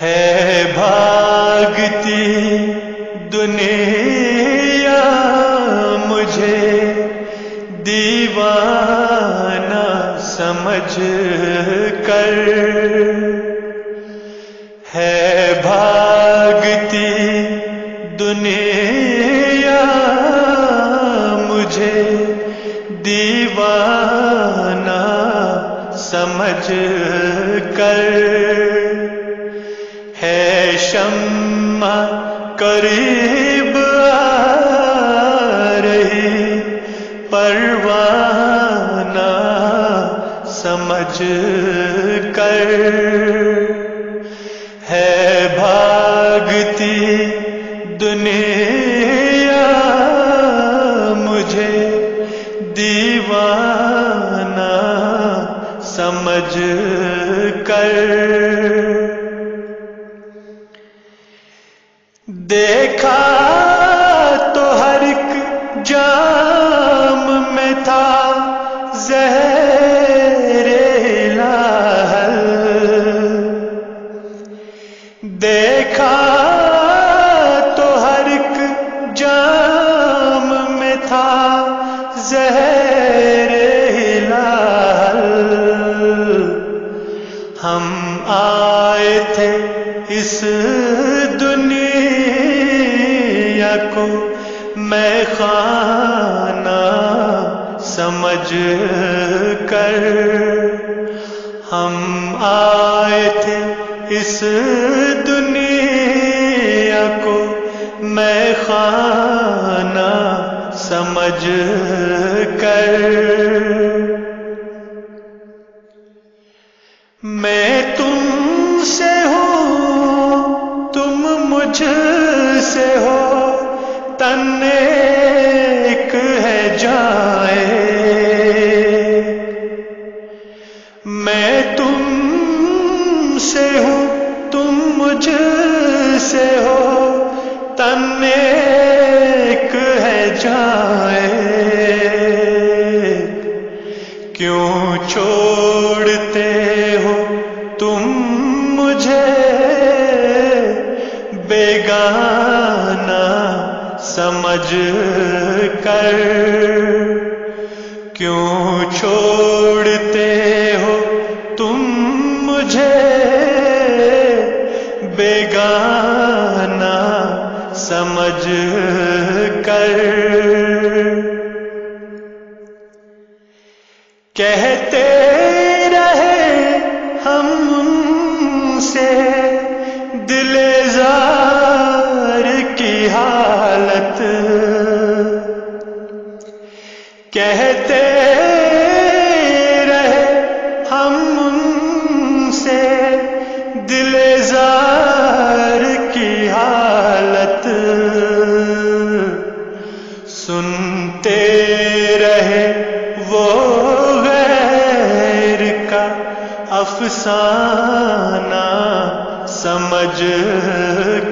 ہے بھاگتی دنیا مجھے دیوانہ سمجھ کر، ہے بھاگتی دنیا مجھے دیوانہ سمجھ کر، ہے شمع قریب آ رہی پروانہ سمجھ کر، ہے بھاگتی دنیا مجھے دیوانہ سمجھ کر۔ دیکھا تو ہر ایک جام میں تھا زہر لاحل، دیکھا تو ہر ایک جام میں تھا زہر لاحل، ہم آئے تھے اس دنیا کو میں خانہ سمجھ کر، ہم آئے تھے اس دنیا کو میں خانہ سمجھ کر، میں تم سے ہوں تم مجھ سے ہو، تن ایک ہے جائے، میں تم سے ہوں تم مجھ سے ہو، تن ایک ہے جائے، کیوں چھوڑتے ہو تم مجھے بیگانہ سمجھ کر، کیوں چھوڑتے ہو تم مجھے بیگانہ سمجھ کر، کہتے رہے ہم ان سے دل زار کی حالت، کہتے رہے ہم ان سے دل زار کی حالت، سنتے رہے وہ غیر کا افسانہ سمجھ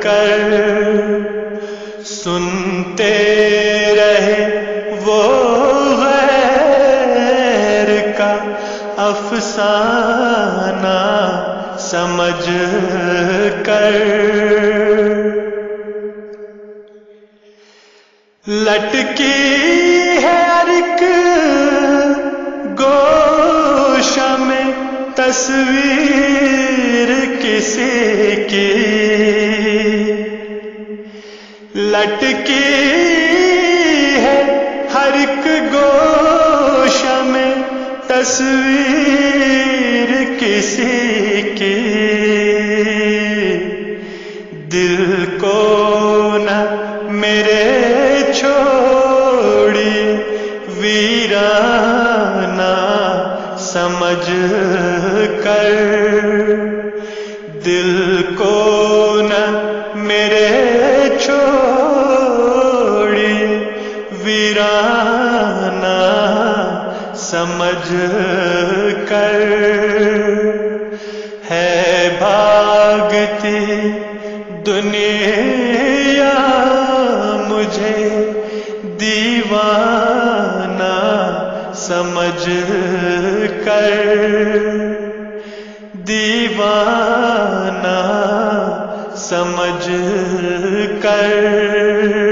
کر، سنتے رہے وہ غیر کا افسانہ سمجھ کر، لٹکی ہے ہر ایک گوشہ میں تصویر کسی کی، لٹکی ہے ہر ایک گوشہ میں تصویر کسی کی، دل کو نہ میرے چھوڑی ویرانہ سمجھ کر، دل کو نہ میرے چھوڑی ویرانہ سمجھ کر، ہے بھاگتی دنیا مجھے دیوانہ سمجھ کر، دیوانہ سمجھ کر